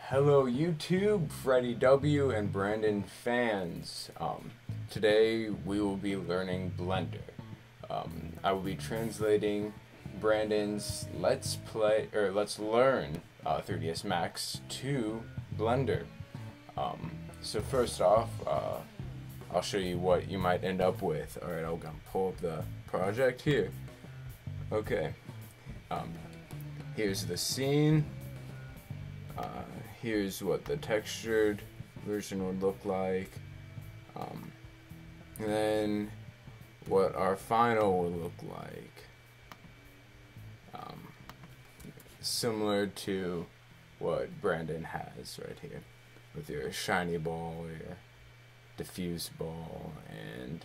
Hello YouTube, Freddie W and Brandon fans. Today we will be learning Blender. I will be translating Brandon's Let's Learn 3ds Max to Blender. So first off, I'll show you what you might end up with. Alright, I'll pull up the project here. Okay. Here's the scene. Here's what the textured version would look like. And then what our final will look like. Similar to what Brandon has right here, with your shiny ball, your diffuse ball, and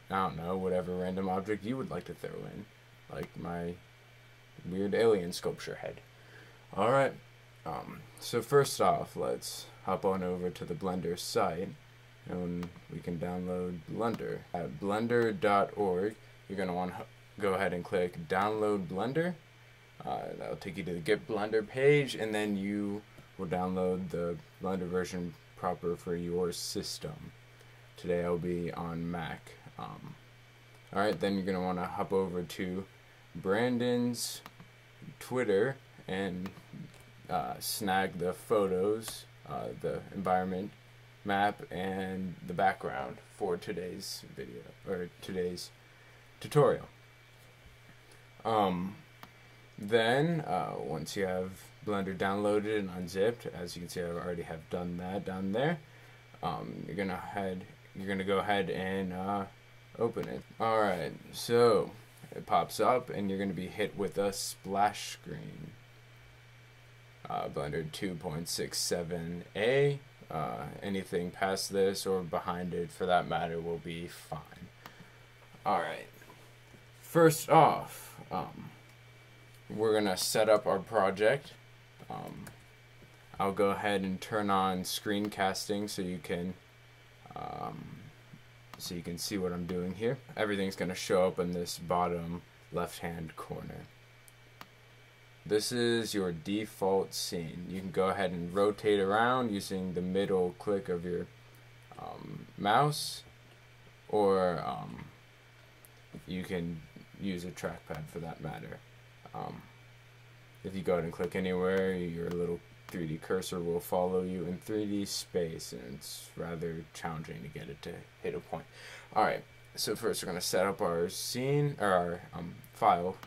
I don't know, whatever random object you would like to throw in, like my weird alien sculpture head. Alright, so first off, let's hop on over to the Blender site, and we can download Blender. At blender.org, you're going to want to go ahead and click Download Blender. That'll take you to the Get Blender page, and then you will download the Blender version proper for your system. Today I'll be on Mac. Alright, then you're going to want to hop over to Brandon's Twitter and snag the photos, the environment map, and the background for today's video, or today's tutorial. Then, once you have Blender downloaded and unzipped, as you can see I already have done that down there, you're gonna go ahead and open it. Alright, so it pops up and you're gonna be hit with a splash screen. Blender 2.67a, anything past this or behind it for that matter will be fine. Alright, first off, we're gonna set up our project. I'll go ahead and turn on screencasting so you can see what I'm doing here. Everything's gonna show up in this bottom left hand corner. This is your default scene. You can go ahead and rotate around using the middle click of your mouse, or you can use a trackpad for that matter. If you go ahead and click anywhere, your little 3D cursor will follow you in 3D space, and it's rather challenging to get it to hit a point. Alright, so first we're going to set up our scene, or our file.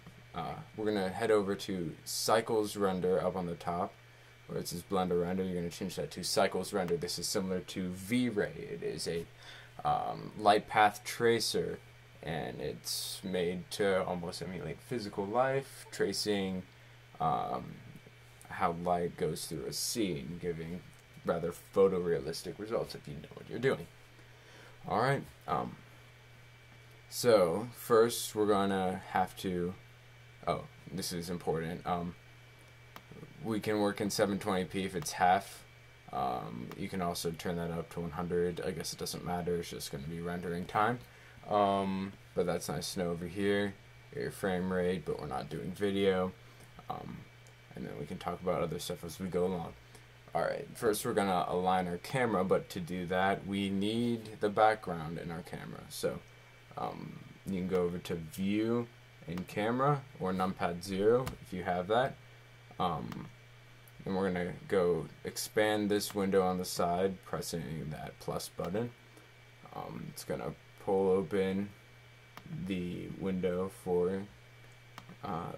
We're going to head over to Cycles Render up on the top, where it says Blender Render. You're going to change that to Cycles Render. This is similar to V-Ray. It is a light path tracer, and it's made to almost emulate physical life, tracing how light goes through a scene, giving rather photorealistic results if you know what you're doing. Alright, so first we're gonna have to, this is important, we can work in 720p if it's half. You can also turn that up to 100. I guess it doesn't matter, it's just going to be rendering time. But that's nice to know over here, your frame rate, but we're not doing video. And then we can talk about other stuff as we go along. Alright, first we're going to align our camera, but to do that we need the background in our camera. So you can go over to View and Camera, or numpad 0 if you have that. And we're going to go expand this window on the side, pressing that plus button. It's going to pull open the window for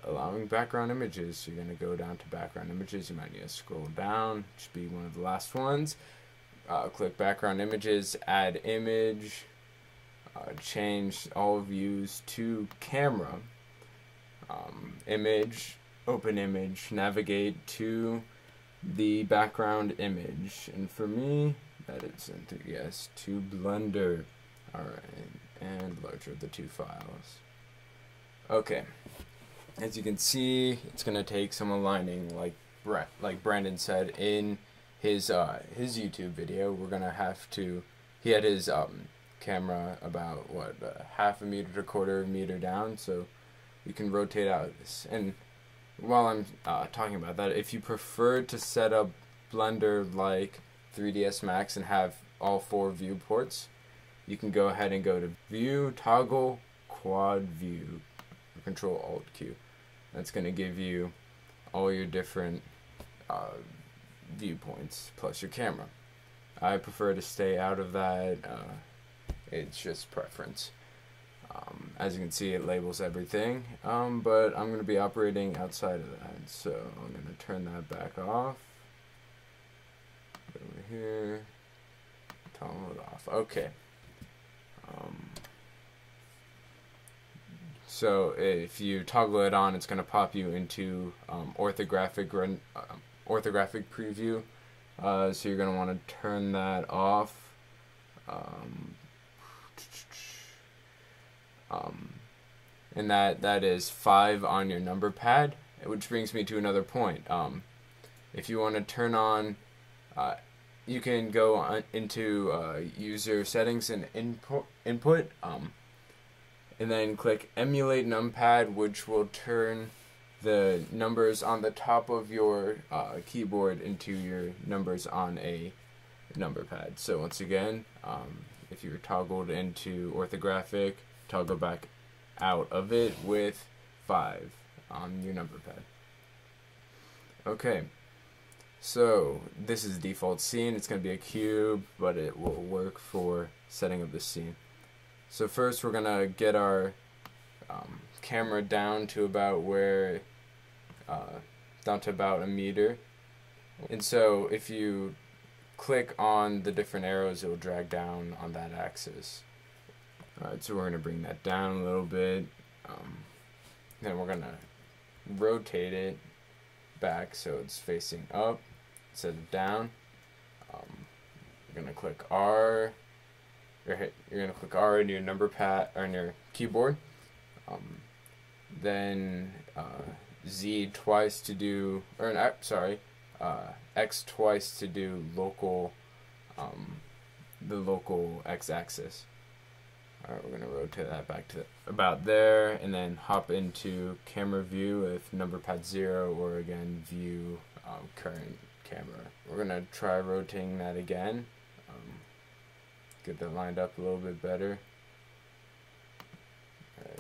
allowing background images. So you're going to go down to background images. You might need to scroll down, should be one of the last ones. Click background images, add image, change all views to camera, image, open image, navigate to the background image, and for me that is yes to Blender. Alright, and larger of the two files. Okay, as you can see, it's gonna take some aligning, like Brandon said in his YouTube video. We're gonna have to, he had his camera about what, half a meter to quarter of a meter down, so we can rotate out this. And while I'm talking about that, if you prefer to set up Blender like 3ds Max and have all 4 viewports, you can go ahead and go to View, Toggle, Quad View, Control Alt Q. That's going to give you all your different viewpoints plus your camera. I prefer to stay out of that. It's just preference. As you can see, it labels everything, but I'm going to be operating outside of that, so I'm going to turn that back off. Over here, toggle it off. Okay. So if you toggle it on, it's going to pop you into orthographic preview. So you're going to want to turn that off. And that is 5 on your number pad, which brings me to another point. If you want to turn on, you can go into user settings and input, and then click emulate numpad, which will turn the numbers on the top of your keyboard into your numbers on a number pad. So once again, if you're toggled into orthographic, toggle back out of it with 5 on your number pad. Okay, so this is the default scene. It's going to be a cube, but it will work for setting up the scene. So first we're going to get our camera down to about about a meter. And so if you click on the different arrows, it will drag down on that axis. Alright, so we're going to bring that down a little bit. Then we're going to rotate it back so it's facing up instead of down. You're going to click R. You're going to click R in your number pad or on your keyboard. Then Z twice to do, or sorry, X twice to do local, the local X-axis. Alright, we're going to rotate that back to about there, and then hop into camera view with number pad 0, or again view current camera. We're going to try rotating that again. Get that lined up a little bit better.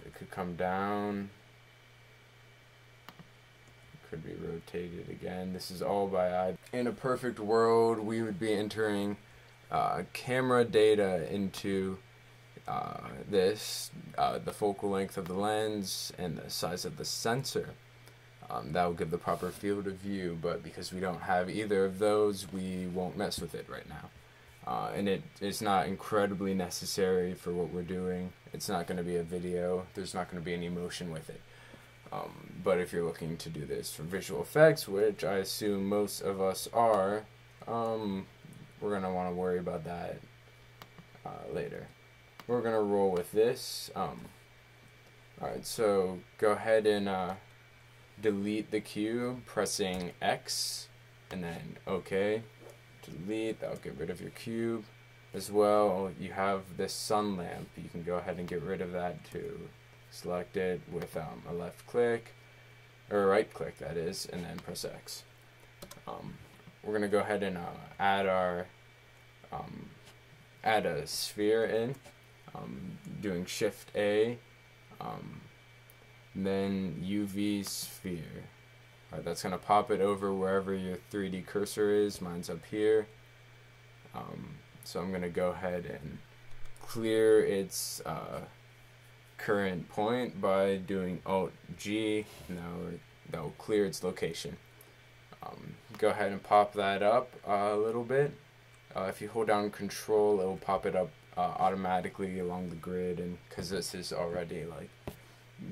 It could come down. It could be rotated again. This is all by eye. In a perfect world, we would be entering camera data into the focal length of the lens and the size of the sensor. That will give the proper field of view, but because we don't have either of those, we won't mess with it right now. And it's not incredibly necessary for what we're doing. It's not going to be a video. There's not going to be any motion with it. But if you're looking to do this for visual effects, which I assume most of us are, we're going to want to worry about that later. We're going to roll with this. Alright, so go ahead and delete the cube, pressing X, and then OK. Delete, that'll get rid of your cube. As well, you have this sun lamp. You can go ahead and get rid of that too. Select it with a left click, or a right click that is, and then press X. We're going to go ahead and add our add a sphere in, doing Shift A, then UV sphere. Alright, that's going to pop it over wherever your 3D cursor is. Mine's up here. So I'm going to go ahead and clear its current point by doing Alt G. Now that will clear its location. Go ahead and pop that up a little bit. If you hold down Control, it will pop it up automatically along the grid, and because this is already like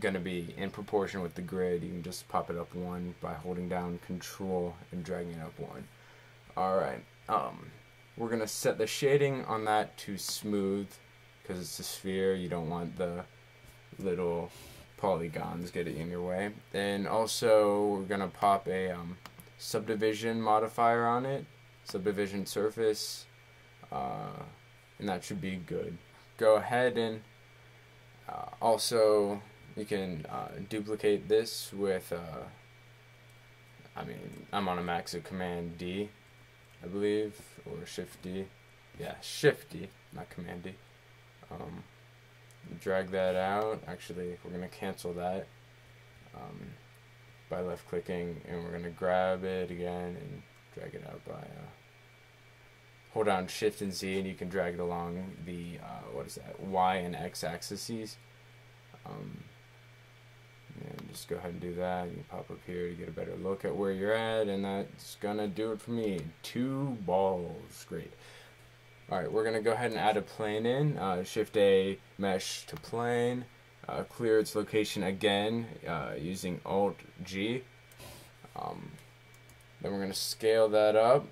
going to be in proportion with the grid, you can just pop it up 1 by holding down Control and dragging it up 1. Alright, we're going to set the shading on that to smooth, because it's a sphere. You don't want the little polygons getting in your way. And also we're going to pop a subdivision modifier on it, subdivision surface, and that should be good. Go ahead and also you can duplicate this with, I'm on a Mac, so Command D, I believe, or Shift D. Yeah, Shift D, not Command D. Drag that out. Actually, we're going to cancel that by left clicking, and we're going to grab it again and drag it out by hold down Shift and Z, and you can drag it along the what is that, Y and X axes. And just go ahead and do that. You can pop up here to get a better look at where you're at, and that's gonna do it for me. 2 balls, great. Alright, we're gonna go ahead and add a plane in. Shift A, mesh to plane. Clear its location again using Alt G. Then we're gonna scale that up,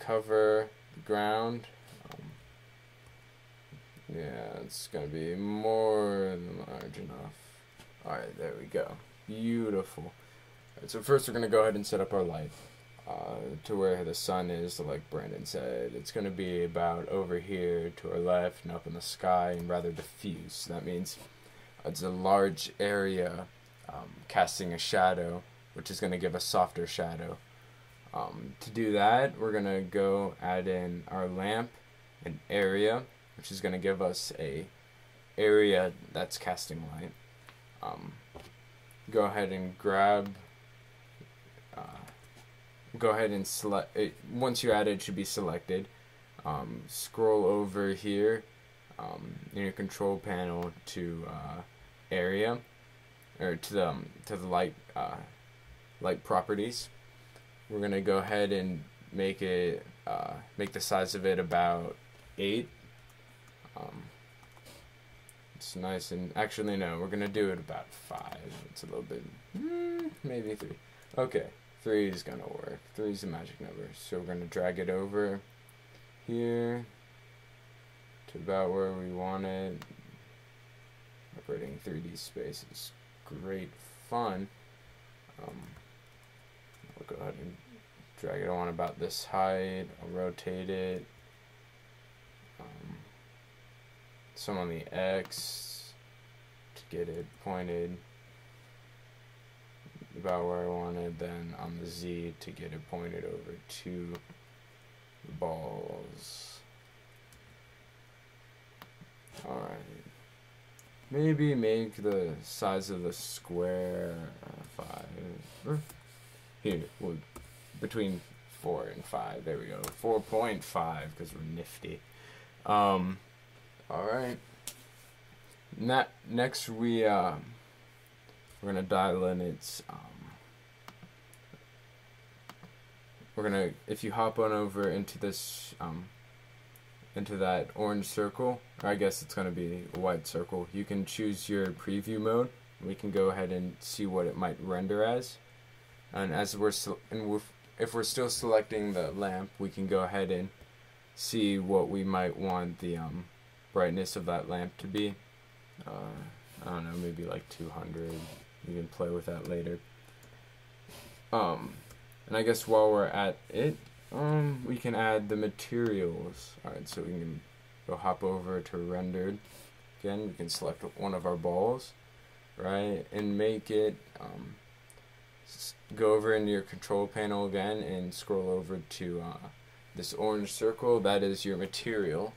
cover the ground. Yeah, it's gonna be more than large enough. Alright, there we go. Beautiful. Right, so first we're going to go ahead and set up our light to where the sun is, like Brandon said. It's going to be about over here to our left and up in the sky and rather diffuse. That means it's a large area casting a shadow, which is going to give a softer shadow. To do that, we're going to go add in our lamp and area, which is going to give us a area that's casting light. Go ahead and grab, go ahead and select it. Once you add it, it should be selected. Scroll over here in your control panel to area, or to the light properties. We're gonna go ahead and make it make the size of it about 8. It's nice, and actually no, we're gonna do it about 5. It's a little bit, maybe 3. Okay, 3 is gonna work. 3 is a magic number, so we're gonna drag it over here to about where we want it. Operating 3D space is great fun. I'll go ahead and drag it on about this height. I'll rotate it. Some on the X to get it pointed about where I wanted, then on the Z to get it pointed over to the balls. Alright. Maybe make the size of the square 5. Here, well, between 4 and 5. There we go. 4.5 because we're nifty. Alright. Next we're gonna dial in its if you hop on over into this into that orange circle, or I guess it's gonna be a white circle, you can choose your preview mode. We can go ahead and see what it might render as. And as if we're still selecting the lamp, we can go ahead and see what we might want the brightness of that lamp to be. I don't know, maybe like 200. You can play with that later. And I guess while we're at it, we can add the materials. Alright, so we can go hop over to rendered. Again, we can select one of our balls, right, and make it, go over into your control panel again and scroll over to this orange circle. That is your material.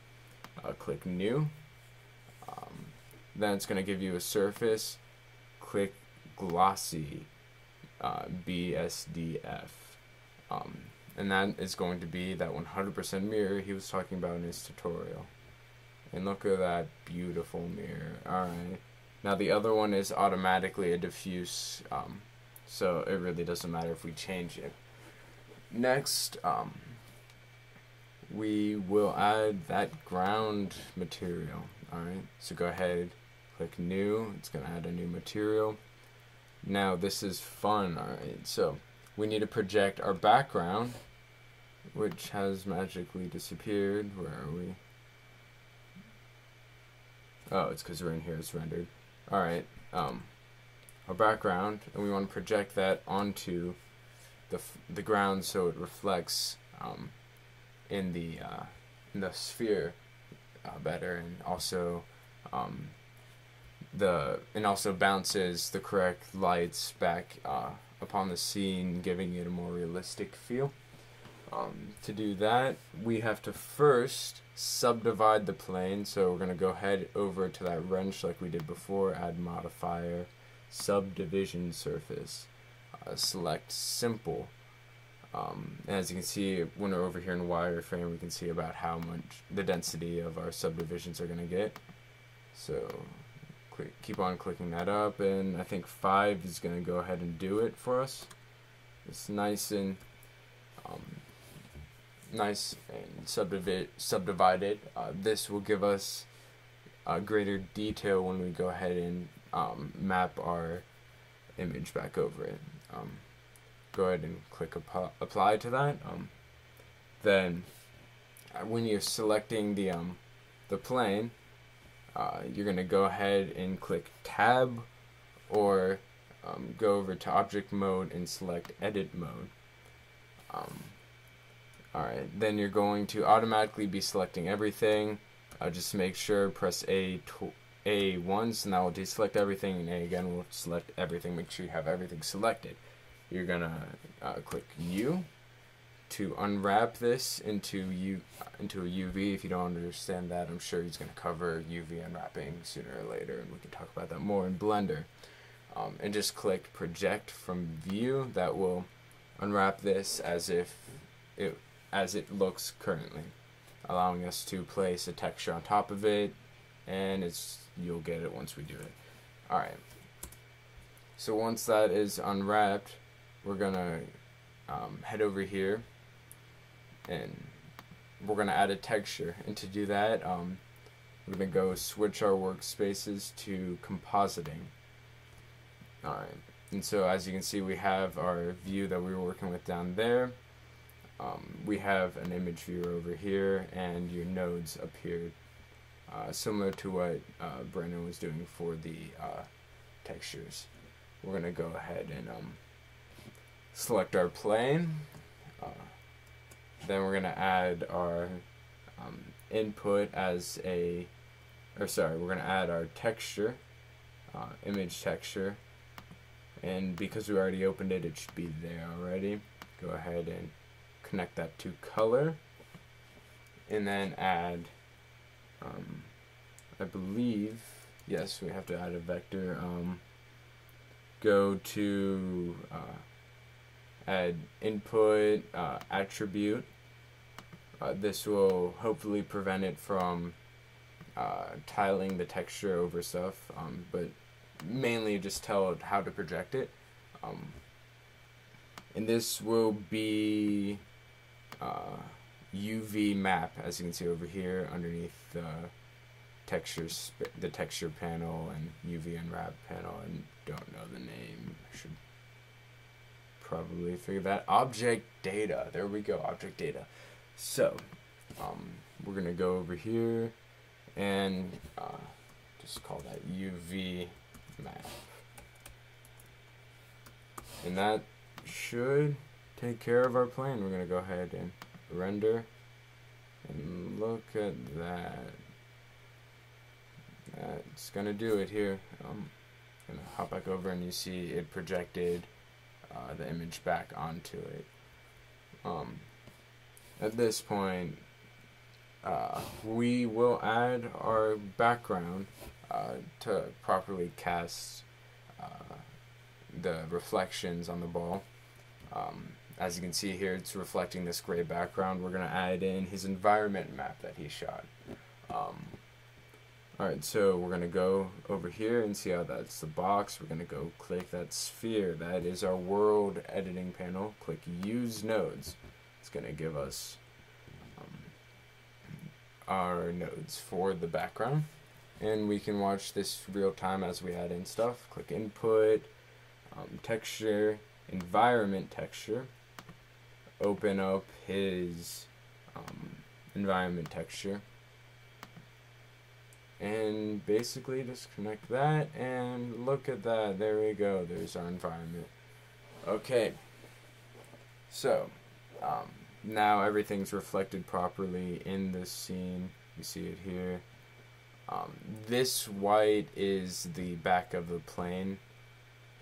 Click new. Then it's going to give you a surface. Click glossy, BSDF. And that is going to be that 100% mirror he was talking about in his tutorial. And look at that beautiful mirror. Alright. Now the other one is automatically a diffuse, so it really doesn't matter if we change it. Next, we will add that ground material. Alright, so go ahead, click new. It's going to add a new material. Now this is fun. Alright, so we need to project our background, which has magically disappeared. Where are we? Oh, it's because we're in here. It's rendered. Alright, our background, and we want to project that onto the ground so it reflects in the sphere better, and also bounces the correct lights back upon the scene, giving it a more realistic feel. To do that, we have to first subdivide the plane. So we're going to go head over to that wrench like we did before, add modifier, subdivision surface, select simple. As you can see, when we're over here in wireframe, we can see about how much the density of our subdivisions are going to get. So keep on clicking that up, and I think 5 is going to go ahead and do it for us. It's nice and subdivided. This will give us greater detail when we go ahead and map our image back over it. Go ahead and click apply to that. Then when you're selecting the plane, you're going to go ahead and click tab, or go over to object mode and select edit mode. Alright, then you're going to automatically be selecting everything. Just make sure, press A1, so now we'll deselect everything, and A again will select everything. Make sure you have everything selected. You're going to click U to unwrap this into a UV. If you don't understand that, I'm sure he's going to cover UV unwrapping sooner or later, and we can talk about that more in Blender. And just click project from view. That will unwrap this as it looks currently, allowing us to place a texture on top of it, and you'll get it once we do it. Alright, so once that is unwrapped, we're gonna head over here and we're gonna add a texture. And to do that, we're gonna go switch our workspaces to compositing. Alright, and so as you can see, we have our view that we were working with down there. We have an image viewer over here, and your nodes appeared, similar to what Brandon was doing for the textures. We're going to go ahead and select our plane. Then we're going to add our input as we're going to add our texture, image texture, and because we already opened it, it should be there already. Go ahead and connect that to color, and then add, I believe, yes, we have to add a vector. Go to add input attribute. This will hopefully prevent it from tiling the texture over stuff, but mainly just tell it how to project it. And this will be UV map, as you can see over here underneath the texture panel and UV unwrap panel. I don't know the name. I should probably figure that. Object data. There we go. Object data. So we're gonna go over here and just call that UV map, and that should take care of our plane. We're gonna go ahead and render, and look at that. That's gonna do it here. I'm gonna hop back over, and you see it projected the image back onto it. At this point, we will add our background to properly cast the reflections on the ball. As you can see here, it's reflecting this gray background. We're going to add in his environment map that he shot. Alright, so we're going to go over here and see how that's the box. We're going to go click that sphere. That is our world editing panel. Click use nodes. It's going to give us our nodes for the background. And we can watch this real time as we add in stuff. Click input, texture, environment texture. Open up his environment texture, and basically just connect that, and look at that, there we go, there's our environment. Okay, so now everything's reflected properly in this scene. You see it here. This white is the back of the plane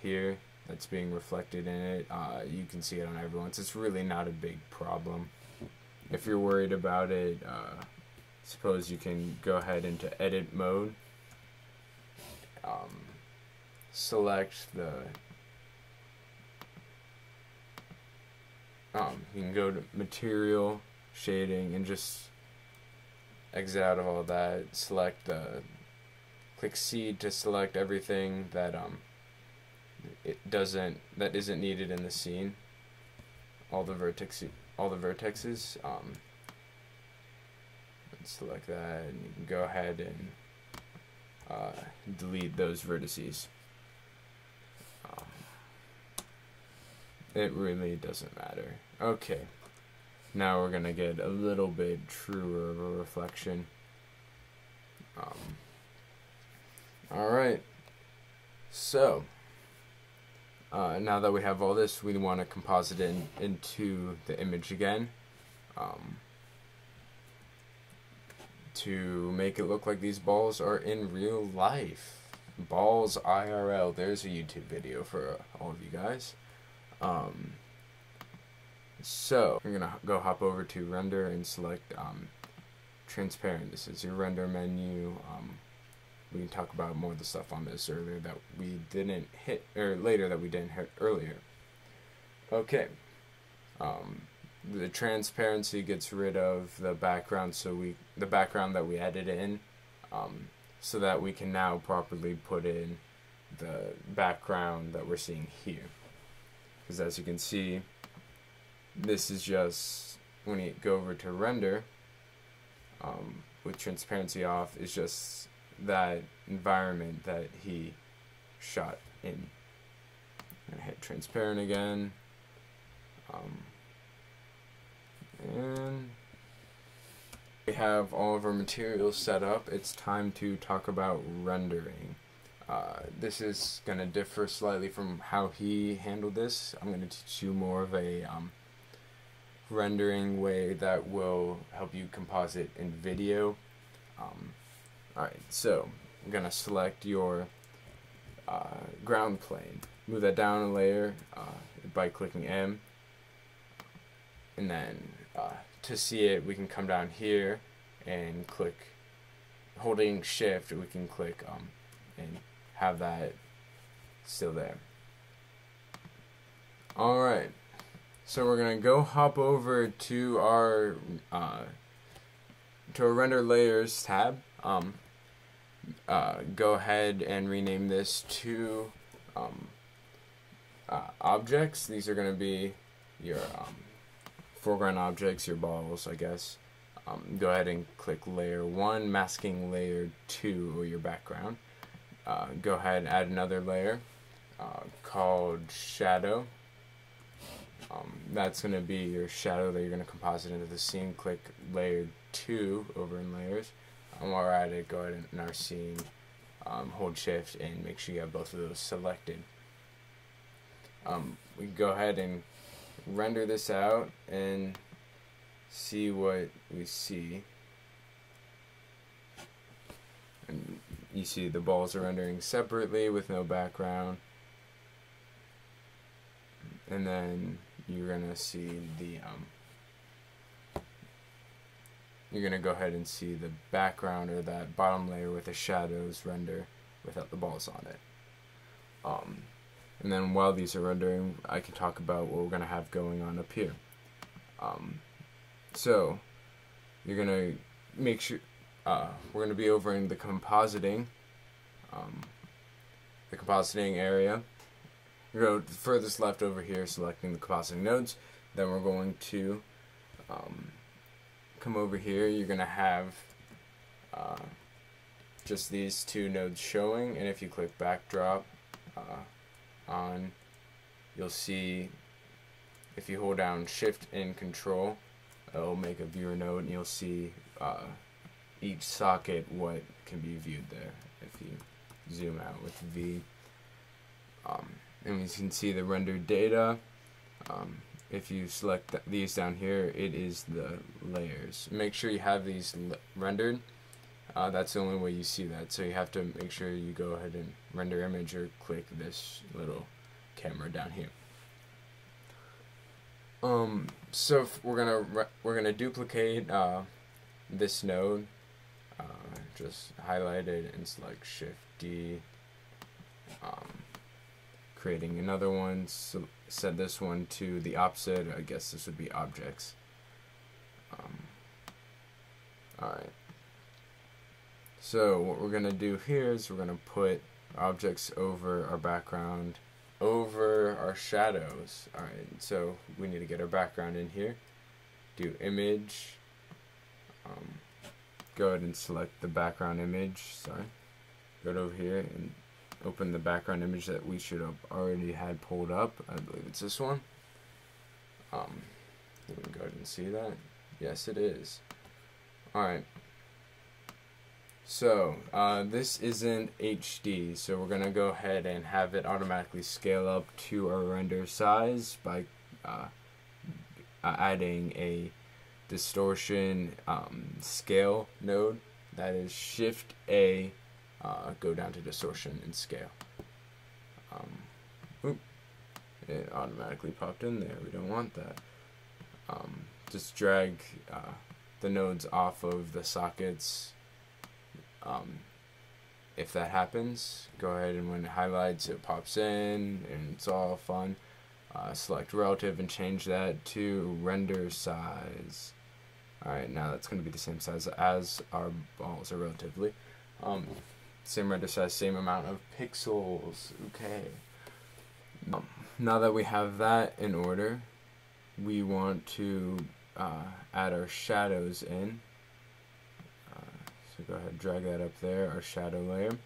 here, that's being reflected in it. You can see it on everyone's. It's really not a big problem. If you're worried about it, suppose you can go ahead into edit mode, select the you can go to material, shading, and just exit out of all that. Select click C to select everything that that isn't needed in the scene. All the vertices. Select that, and you can go ahead and delete those vertices. It really doesn't matter. Okay, now we're gonna get a little bit truer of a reflection. Alright, so now that we have all this, we want to composite it into the image again, to make it look like these balls are in real life. Balls IRL. There's a YouTube video for all of you guys. So we're gonna go hop over to render and select transparent. This is your render menu. We can talk about more of the stuff on this earlier that we didn't hit, or later that we didn't hit earlier. Okay. The transparency gets rid of the background, so the background that we added in, so that we can now properly put in the background that we're seeing here. Because as you can see, this is just, when you go over to render, with transparency off, is just that environment that he shot in. I'm gonna hit transparent again, and we have all of our materials set up. It's time to talk about rendering. This is going to differ slightly from how he handled this. I'm going to teach you more of a rendering way that will help you composite in video. Alright, so I'm going to select your ground plane. Move that down a layer by clicking M. And then to see it, we can come down here and click, holding shift, we can click and have that still there. Alright, so we're gonna go hop over to our render layers tab. Go ahead and rename this to objects. These are gonna be your foreground objects, your balls, I guess. Go ahead and click layer 1, masking layer 2, or your background. Go ahead and add another layer called shadow. That's going to be your shadow that you're going to composite into the scene. Click layer 2 over in layers. While we're at it, go ahead and in our scene, hold shift and make sure you have both of those selected. We can go ahead and render this out and see what we see. And you see the balls are rendering separately with no background, and then you're gonna see the you're gonna go ahead and see the background, or that bottom layer with the shadows render without the balls on it. And then while these are rendering, I can talk about what we're gonna have going on up here. So you're gonna make sure we're gonna be over in the compositing area. We go furthest left over here, selecting the compositing nodes. Then we're going to come over here. You're gonna have just these two nodes showing, and if you click backdrop on, you'll see, if you hold down shift and control, it'll make a viewer node, and you'll see each socket what can be viewed there if you zoom out with V. And you can see the rendered data. If you select these down here, it is the layers. Make sure you have these rendered. That's the only way you see that. So you have to make sure you go ahead and render image, or click this little camera down here. So we're gonna duplicate this node. Just highlight it and select Shift D. Creating another one. So set this one to the opposite. I guess this would be objects. Alright. So what we're gonna do here is we're gonna put objects over our background, over our shadows. Alright, so we need to get our background in here. Do image. Go ahead and select the background image. Sorry. Go over here and open the background image that we should have already had pulled up. I believe it's this one. You can go ahead and see that. Yes, it is. Alright. So, this isn't HD, so we're going to go ahead and have it automatically scale up to our render size by adding a distortion scale node. That is Shift A, go down to distortion and scale. It automatically popped in there. We don't want that. Just drag the nodes off of the sockets. If that happens, go ahead and when it highlights, it pops in and it's all fun. Select relative and change that to render size. Alright, now that's going to be the same size as our balls are relatively. Same render size, same amount of pixels. Okay. Now that we have that in order, we want to add our shadows in. So go ahead and drag that up there, our shadow layer.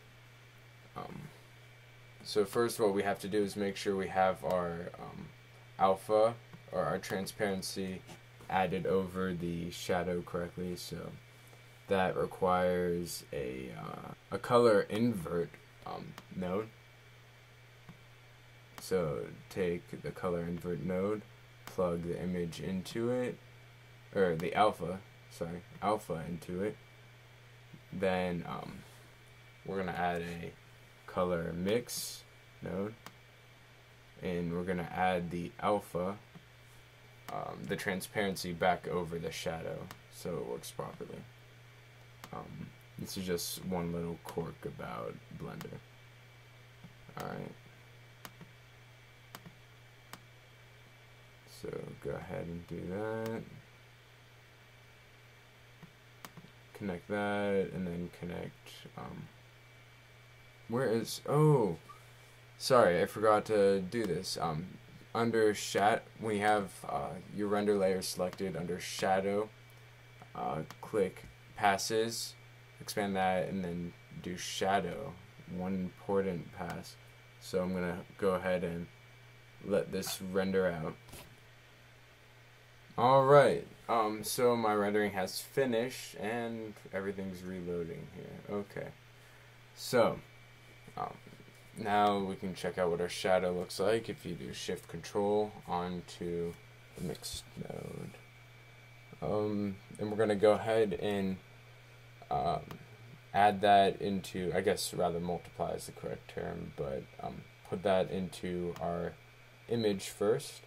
So first what we have to do is make sure we have our alpha, or our transparency, added over the shadow correctly. So that requires a color invert node. So take the color invert node, plug the image into it, or the alpha into it. Then we're going to add a color mix node, and we're going to add the alpha, the transparency back over the shadow so it works properly. This is just one little quirk about Blender. Alright. So go ahead and do that. Connect that, and then connect, where is, oh, sorry, I forgot to do this. Under we have your render layer selected. Under shadow, click passes, expand that, and then do shadow, one important pass. So I'm gonna go ahead and let this render out. Alright, so my rendering has finished and everything's reloading here. Okay, so now we can check out what our shadow looks like if you do Shift Control onto the mixed node. And we're going to go ahead and add that into, I guess rather multiply is the correct term, but put that into our image first.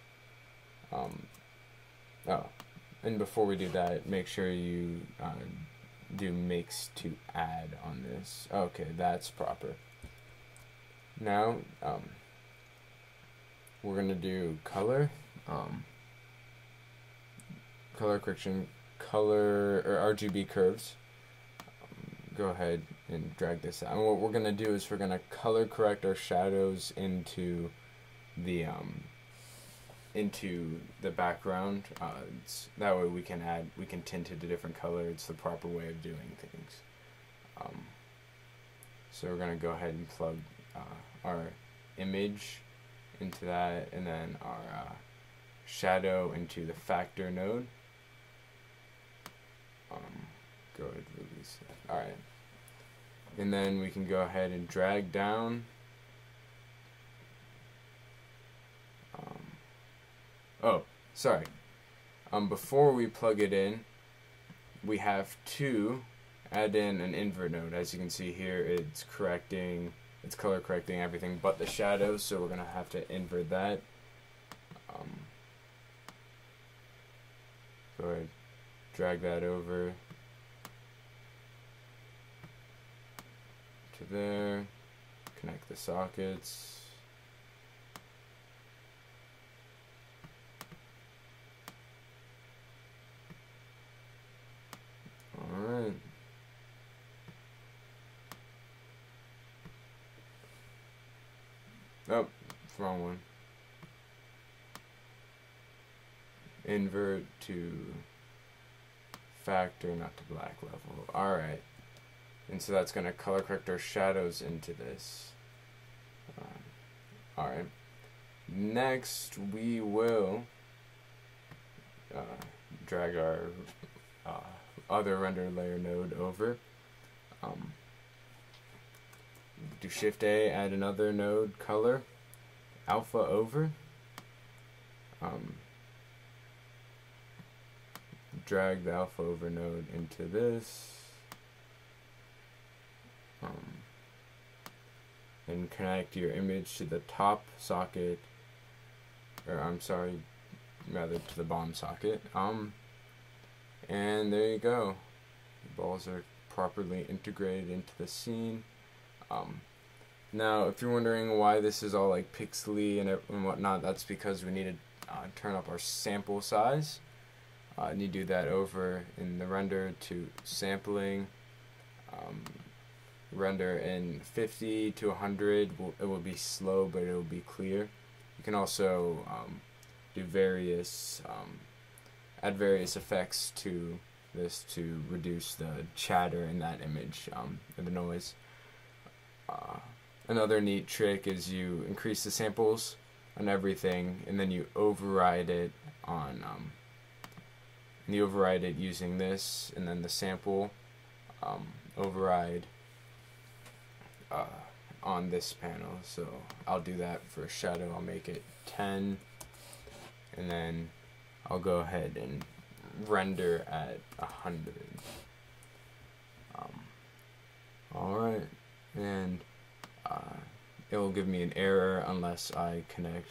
And before we do that, make sure you do makes to add on this. Okay, that's proper. Now, we're going to do color, color correction, color, or RGB curves. Go ahead and drag this out. And what we're going to do is we're going to color correct our shadows into the background. That way we can tint it a different color. It's the proper way of doing things. So we're going to go ahead and plug our image into that, and then our shadow into the factor node. Go ahead and release it. Alright. And then we can go ahead and drag down. Oh, sorry. Before we plug it in, we have to add in an invert node. As you can see here, it's correcting it's color correcting everything but the shadows, so we're gonna have to invert that. Go ahead, drag that over to there, connect the sockets. Alright. Oh, wrong one. Invert to factor, not to black level. Alright. And so that's going to color correct our shadows into this. Alright. Next, we will drag our other render layer node over. Do Shift A, add another node color, alpha over. Drag the alpha over node into this. And connect your image to the top socket, or I'm sorry, rather to the bottom socket. And there you go. The balls are properly integrated into the scene. Now, if you're wondering why this is all like pixely and whatnot, that's because we need to turn up our sample size. And you do that over in the render to sampling. Render in 50 to 100. It will be slow, but it will be clear. You can also do various add various effects to this to reduce the chatter in that image and the noise. Another neat trick is you increase the samples on everything, and then you override it on and you override it using this, and then the sample override on this panel. So I'll do that for a shadow. I'll make it 10, and then I'll go ahead and render at 100. Alright, and it will give me an error unless I connect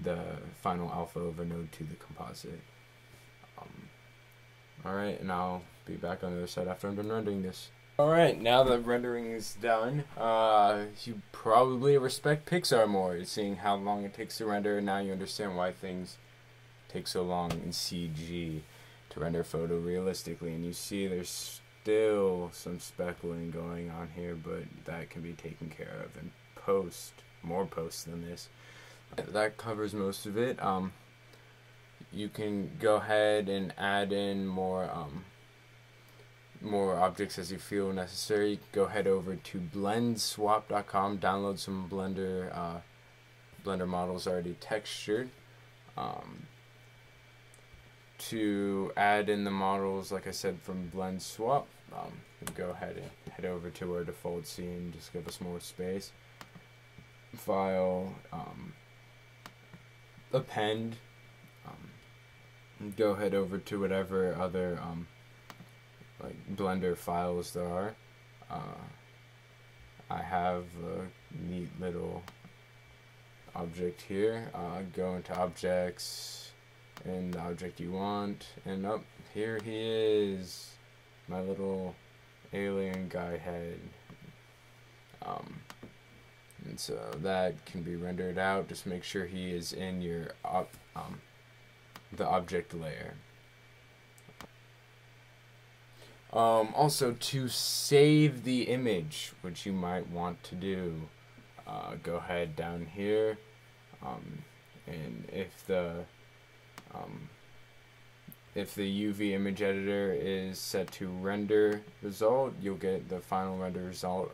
the final alpha over node to the composite. Alright, and I'll be back on the other side after I'm done rendering this. Alright, now that rendering is done, you probably respect Pixar more, seeing how long it takes to render, and now you understand why things take so long in CG to render photorealistically. And you see there's still some speckling going on here, but that can be taken care of in post, more post than this. That covers most of it. You can go ahead and add in more objects as you feel necessary. Go head over to BlendSwap.com, download some Blender models already textured. To add in the models, like I said, from BlendSwap, go ahead and head over to our default scene, just give us more space. File, append, go head over to whatever other like Blender files there are. I have a neat little object here. Go into objects and the object you want, and up here he is, my little alien guy head. And so that can be rendered out. Just make sure he is in your the object layer. Also, to save the image, which you might want to do, go ahead down here, and if the UV image editor is set to render result, you'll get the final render result,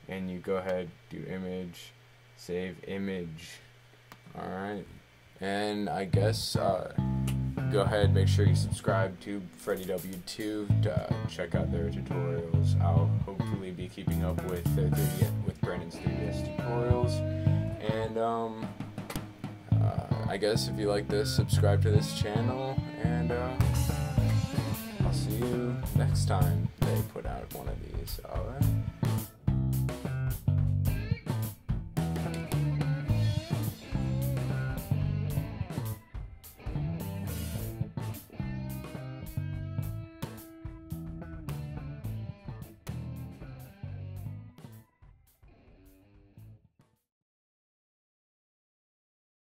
and you go ahead, do image, save image. Alright, and I guess go ahead, make sure you subscribe to freddiew2 to check out their tutorials. I'll hopefully be keeping up with their Brandon's 3DS tutorials, and I guess if you like this, subscribe to this channel, and I'll see you next time they put out one of these. Alright.